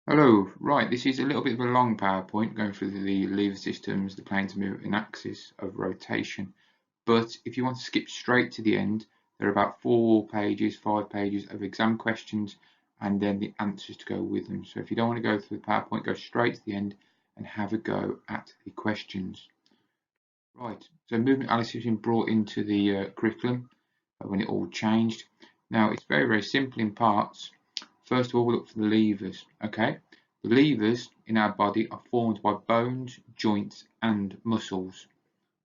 Hello, right, this is a little bit of a long PowerPoint going through the lever systems, the planes moving axis of rotation. But if you want to skip straight to the end, there are about 4 pages, 5 pages of exam questions and then the answers to go with them. So if you don't want to go through the PowerPoint, go straight to the end and have a go at the questions. Right, so movement analysis has been brought into the curriculum when it all changed. Now it's very, very simple in parts. First of all, we'll look for the levers. Okay, the levers in our body are formed by bones, joints, and muscles.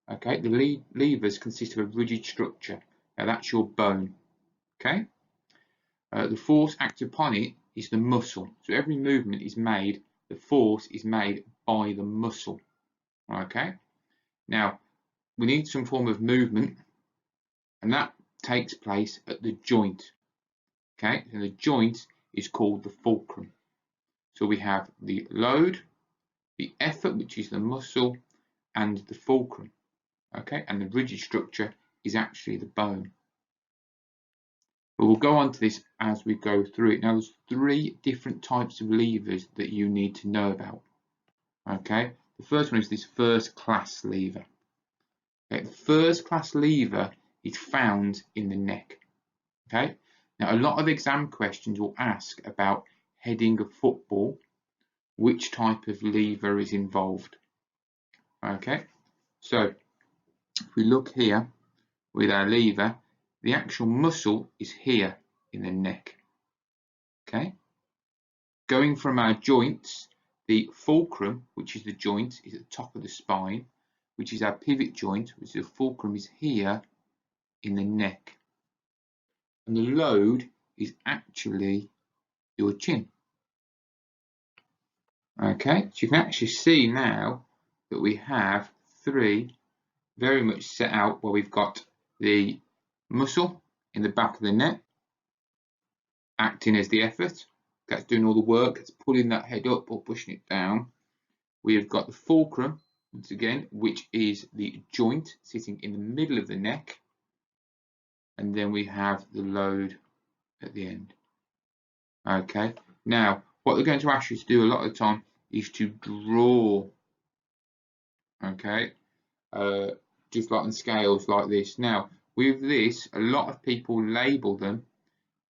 Okay, the levers consist of a rigid structure. Now that's your bone. Okay, the force acted upon it is the muscle. So every movement is made. The force is made by the muscle. Okay, now we need some form of movement, and that takes place at the joint. Okay, so the joint is called the fulcrum. So we have the load, the effort, which is the muscle, and the fulcrum. Okay, and the rigid structure is actually the bone. But we'll go on to this as we go through it. Now, there's 3 different types of levers that you need to know about. Okay, the first one is this first class lever. Okay, the first class lever is found in the neck. Okay, now a lot of exam questions will ask about heading a football, which type of lever is involved. Okay, so if we look here with our lever, the actual muscle is here in the neck. Okay, going from our joints, the fulcrum, which is the joint, is at the top of the spine, which is our pivot joint, which is the fulcrum, is here in the neck. And the load is actually your chin. Okay, so you can actually see now that we have 3 very much set out where we've got the muscle in the back of the neck acting as the effort. That's doing all the work. That's pulling that head up or pushing it down. We have got the fulcrum, once again, which is the joint sitting in the middle of the neck. And then we have the load at the end. Okay, now what they're going to ask you to do a lot of the time is to draw. Okay, just like on scales like this. Now, with this, a lot of people label them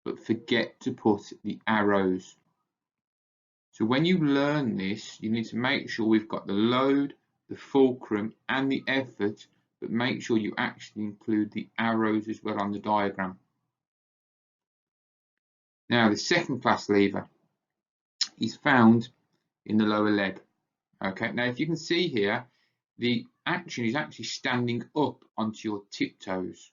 but forget to put the arrows. So when you learn this, you need to make sure we've got the load, the fulcrum, and the effort, but make sure you actually include the arrows as well on the diagram. Now, the second class lever is found in the lower leg. Okay, now if you can see here, the action is actually standing up onto your tiptoes.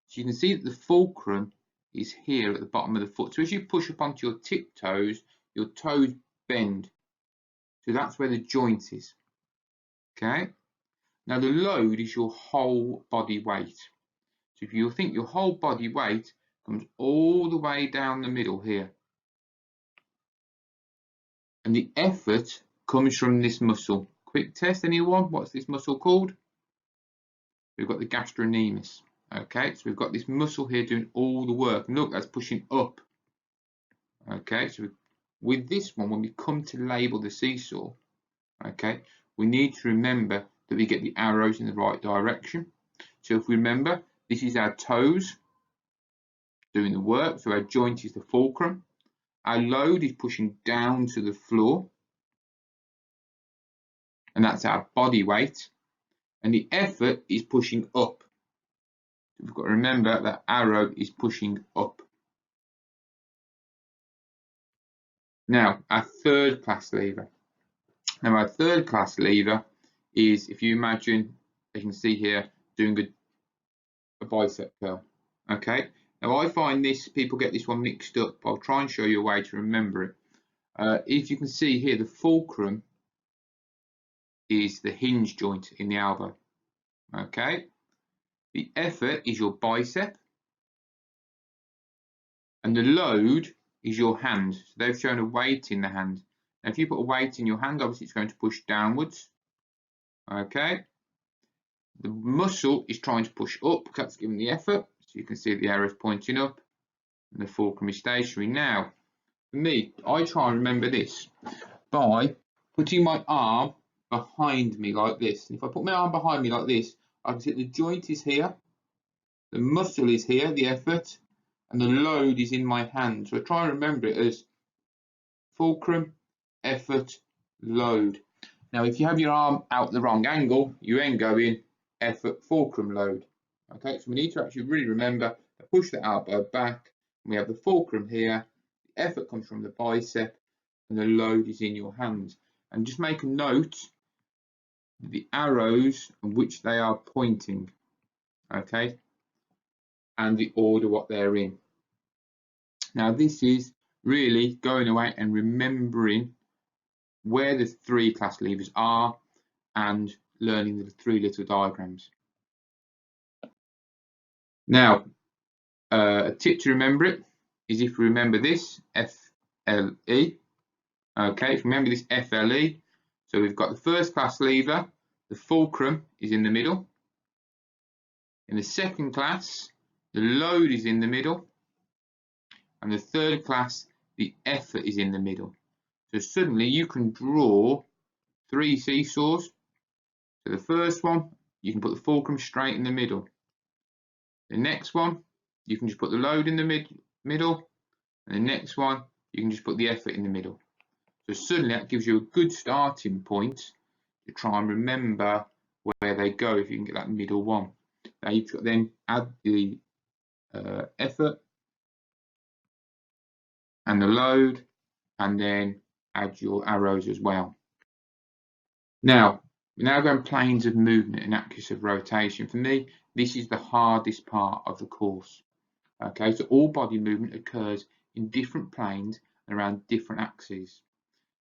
So you can see that the fulcrum is here at the bottom of the foot. So as you push up onto your tiptoes, your toes bend. So that's where the joint is. Okay. Now the load is your whole body weight. So if you think your whole body weight comes all the way down the middle here. And the effort comes from this muscle. Quick test, anyone? What's this muscle called? We've got the gastrocnemius. Okay, so we've got this muscle here doing all the work. And look, that's pushing up. Okay, so with this one, when we come to label the seesaw, okay, we need to remember that we get the arrows in the right direction. So if we remember, this is our toes doing the work, so our joint is the fulcrum. Our load is pushing down to the floor, and that's our body weight. And the effort is pushing up. So we've got to remember that arrow is pushing up. Now, our third class lever. Now, our third class lever is, if you imagine, you can see here, doing a bicep curl. Okay. Now, I find this, people get this one mixed up. I'll try and show you a way to remember it. If you can see here, the fulcrum is the hinge joint in the elbow. Okay. The effort is your bicep. And the load is your hand. So they've shown a weight in the hand. Now, if you put a weight in your hand, obviously it's going to push downwards. Okay. The muscle is trying to push up, that's giving the effort. So you can see the arrows pointing up, and the fulcrum is stationary. Now, For me, I try and remember this by putting my arm behind me like this. And if I put my arm behind me like this, I can see the joint is here, the muscle is here, the effort, and the load is in my hand. So I try and remember it as fulcrum, effort, load. Now, if you have your arm out the wrong angle, you then go in effort, fulcrum, load. Okay, so we need to actually really remember to push the elbow back. We have the fulcrum here, the effort comes from the bicep, and the load is in your hands. And just make a note of the arrows on which they are pointing, okay, and the order what they're in. Now, this is really going away and remembering where the 3 class levers are and learning the 3 little diagrams. Now, a tip to remember it is if you remember this FLE. Okay, if you remember this FLE, so we've got the 1st class lever, the fulcrum is in the middle. In the 2nd class, the load is in the middle. And the 3rd class, the effort is in the middle. So suddenly you can draw 3 seesaws. So the first one, you can put the fulcrum straight in the middle. The next one, you can just put the load in the middle. And the next one, you can just put the effort in the middle. So suddenly that gives you a good starting point to try and remember where they go if you can get that middle one. Now you can then add the effort and the load, and then add your arrows as well. Now, we're now going planes of movement and axis of rotation. For me, this is the hardest part of the course. Okay, so all body movement occurs in different planes and around different axes.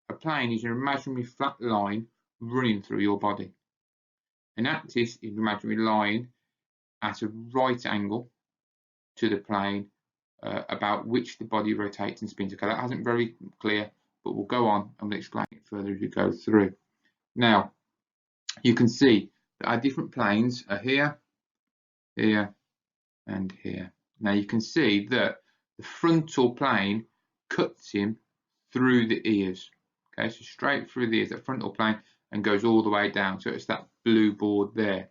A plane is an imaginary flat line running through your body. An axis is an imaginary line at a right angle to the plane about which the body rotates and spins. Okay, that hasn't very clear, but we'll go on and we'll explain it further as we go through. Now, you can see that our different planes are here, here, and here. Now you can see that the frontal plane cuts him through the ears. Okay, so straight through the ears, that frontal plane, and goes all the way down. So it's that blue board there.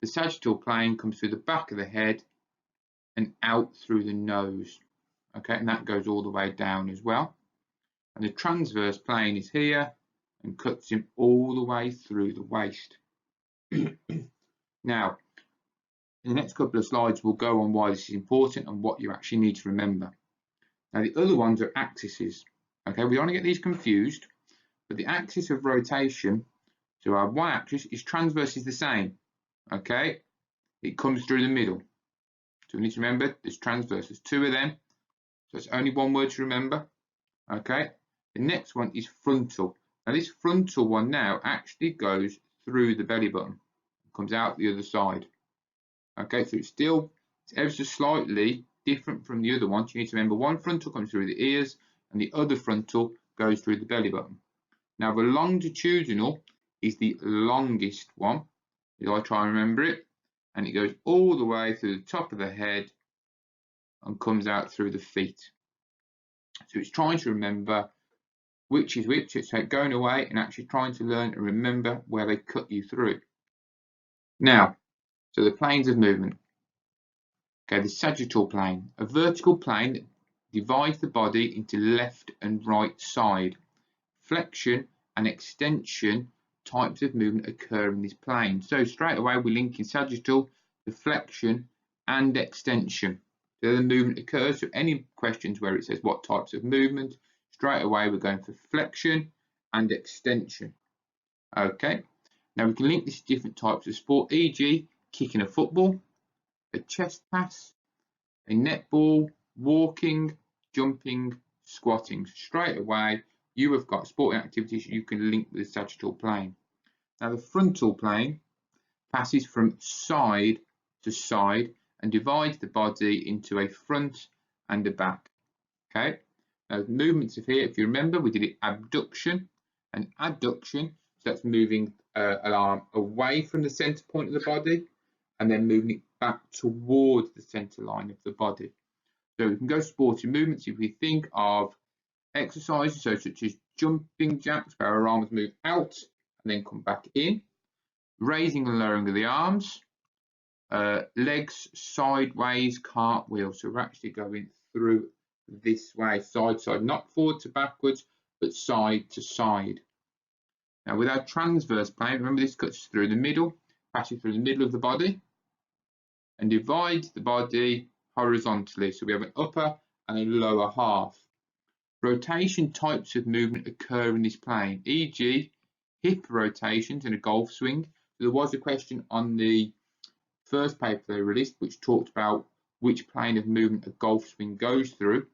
The sagittal plane comes through the back of the head and out through the nose. Okay, and that goes all the way down as well. And the transverse plane is here and cuts him all the way through the waist. Now, in the next couple of slides, we'll go on why this is important and what you actually need to remember. Now, the other ones are axes. Okay, we don't want to get these confused, but the axis of rotation, so our y-axis is transverse is the same. Okay, it comes through the middle. So we need to remember there's transverse. There's 2 of them, so it's only one word to remember. Okay, the next one is frontal. Now, this frontal one now actually goes through the belly button, comes out the other side. Okay, so it's ever so slightly different from the other ones. You need to remember one frontal comes through the ears and the other frontal goes through the belly button. Now, the longitudinal is the longest one, as I try and remember it, and it goes all the way through the top of the head and comes out through the feet. So it's trying to remember which is which. It's going away and actually trying to learn and remember where they cut you through. Now, so the planes of movement. Okay, the sagittal plane, a vertical plane that divides the body into left and right side. Flexion and extension types of movement occur in this plane. So straight away we're linking sagittal to flexion and extension. So the movement occurs. So any questions where it says what types of movement, straight away we're going for flexion and extension. Okay, now we can link this to different types of sport, e.g. kicking a football, a chest pass, a netball, walking, jumping, squatting. Straight away you have got sporting activities you can link with the sagittal plane. Now the frontal plane passes from side to side and divides the body into a front and a back. Okay, now the movements of here, if you remember, we did it abduction and adduction, so that's moving an arm away from the center point of the body and then moving it back towards the center line of the body. So we can go sporting movements if we think of exercises, so such as jumping jacks, where our arms move out and then come back in, raising and lowering of the arms, legs sideways cartwheel, so we're actually going through this way, side to side, not forward to backwards, but side to side. Now with our transverse plane, remember this cuts through the middle, passes through the middle of the body and divides the body horizontally, so we have an upper and a lower half. Rotation types of movement occur in this plane, e.g. hip rotations in a golf swing. So there was a question on the first paper they released which talked about which plane of movement a golf swing goes through,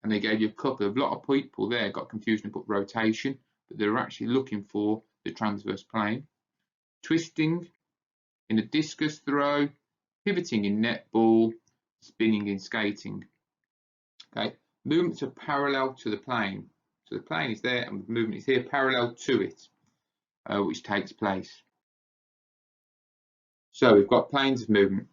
and they gave you a couple. A lot of people there got confused and put rotation, but they were actually looking for the transverse plane. Twisting in a discus throw, pivoting in netball, spinning in skating. Okay, movements are parallel to the plane. So the plane is there and the movement is here parallel to it, which takes place. So we've got planes of movement.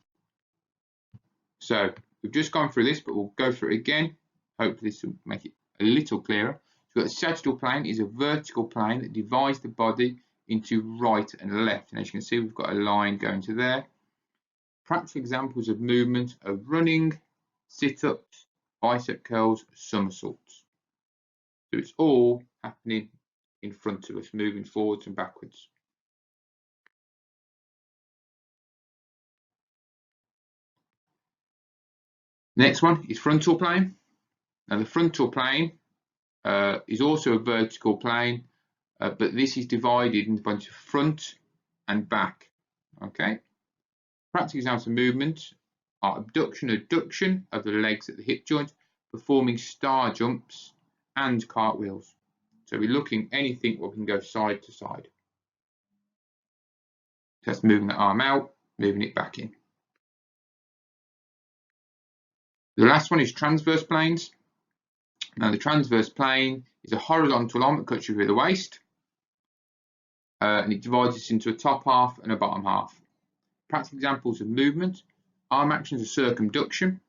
So we've just gone through this, but we'll go through it again. Hopefully this will make it a little clearer. So we've got the sagittal plane is a vertical plane that divides the body into right and left. And as you can see, we've got a line going to there. Practical examples of movement are running, sit-ups, bicep curls, somersaults. So it's all happening in front of us, moving forwards and backwards. Next one is frontal plane. Now the frontal plane is also a vertical plane, but this is divided into a bunch of front and back. Okay. Practical examples of movement are abduction, adduction of the legs at the hip joint, performing star jumps and cartwheels. So we're looking anything where we can go side to side. So that's moving the arm out, moving it back in. The last one is transverse planes. Now the transverse plane is a horizontal arm that cuts you through the waist, and it divides us into a top half and a bottom half. Practical examples of movement: arm actions are circumduction,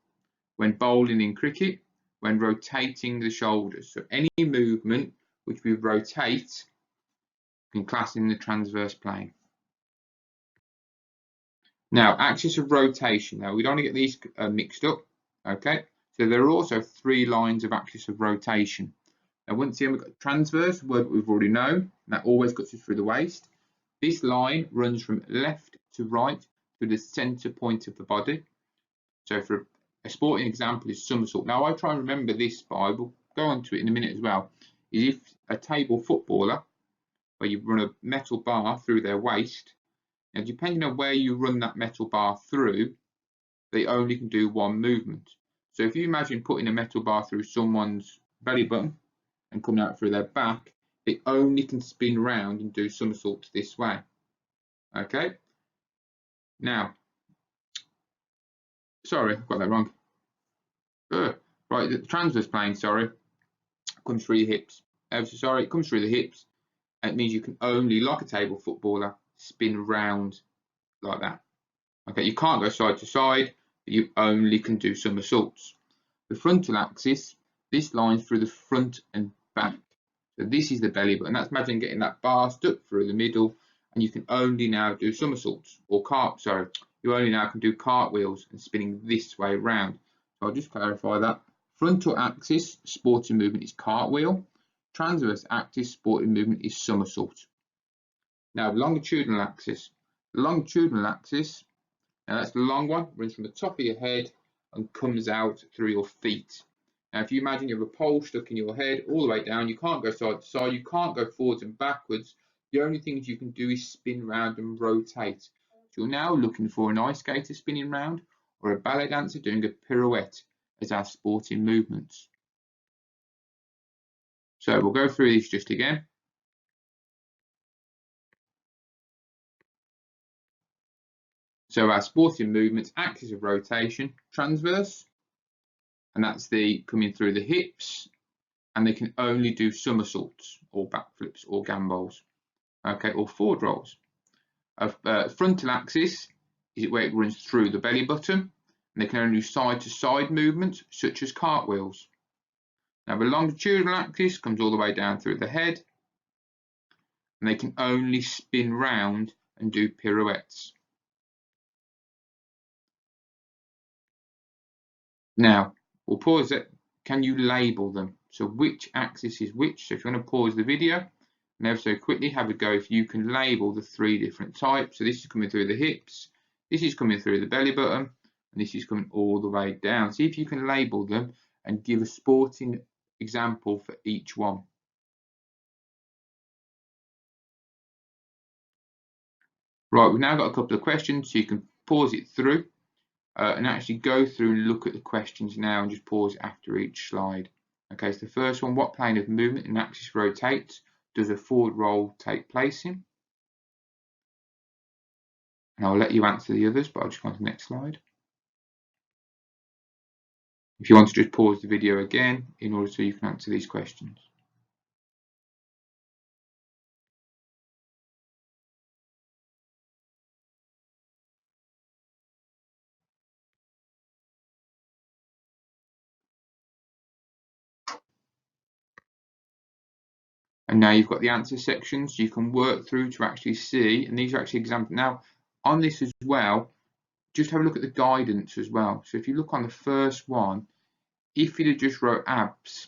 when bowling in cricket, when rotating the shoulders. So any movement which we rotate can class in the transverse plane. Now, axis of rotation. Now, we don't want to get these mixed up. Okay, so there are also 3 lines of axis of rotation. Now, once again, we've got transverse, a word that we've already known. That always cuts us through the waist. This line runs from left to right to the center point of the body. So for a sporting example is somersault. Now I try and remember this, but I will go on to it in a minute as well. Is if a table footballer, where you run a metal bar through their waist, and depending on where you run that metal bar through, they only can do one movement. So if you imagine putting a metal bar through someone's belly button and coming out through their back, they only can spin round and do somersaults this way. Okay. Now, sorry, I've got that wrong. Right, the transverse plane, sorry, comes through your hips. Sorry, it comes through the hips. And it means you can only, like a table footballer, spin round like that. Okay, you can't go side to side, but you only can do somersaults. The frontal axis, this line's through the front and back. So this is the belly button. That's imagine getting that bar stuck through the middle, and you can only now do somersaults or you only now can do cartwheels and spinning this way round. So I'll just clarify that. Frontal axis sporting movement is cartwheel. Transverse axis sporting movement is somersault. Now longitudinal axis. The longitudinal axis, now that's the long one, runs from the top of your head and comes out through your feet. Now if you imagine you have a pole stuck in your head all the way down, you can't go side to side, you can't go forwards and backwards. The only things you can do is spin round and rotate. So you're now looking for an ice skater spinning round or a ballet dancer doing a pirouette as our sporting movements. So we'll go through these just again. So our sporting movements, axis of rotation, transverse, and that's the coming through the hips, and they can only do somersaults or backflips or gambols, okay, or forward rolls. Frontal axis is where it runs through the belly button, and they can only do side to side movements such as cartwheels. Now the longitudinal axis comes all the way down through the head, and they can only spin round and do pirouettes. Now, we'll pause it. Can you label them? So which axis is which? So if you want to pause the video and ever so quickly have a go if you can label the 3 different types. So this is coming through the hips, this is coming through the belly button, and this is coming all the way down. See if you can label them and give a sporting example for each one. Right, we've now got a couple of questions, so you can pause it through and actually go through and look at the questions now and just pause after each slide. Okay, so the first one, what plane of movement an axis rotates does a forward roll take place in? And I'll let you answer the others, but I'll just go on to the next slide. If you want to just pause the video again in order so you can answer these questions. And now you've got the answer sections, so you can work through to actually see, and these are actually examples. Now, on this as well, just have a look at the guidance as well. So if you look on the first one, if you'd have just wrote abs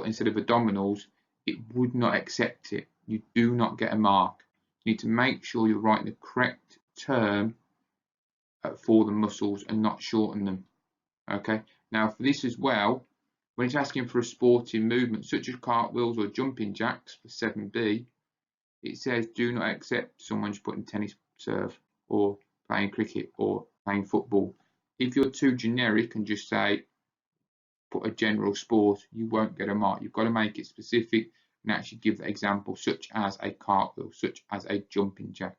instead of abdominals, it would not accept it. You do not get a mark. You need to make sure you're writing the correct term for the muscles and not shorten them. Okay. Now for this as well, when it's asking for a sporting movement such as cartwheels or jumping jacks for 7B, it says do not accept someone just putting tennis serve or playing cricket or playing football. If you're too generic and just say put a general sport, you won't get a mark. You've got to make it specific and actually give the example, such as a cartwheel, such as a jumping jack.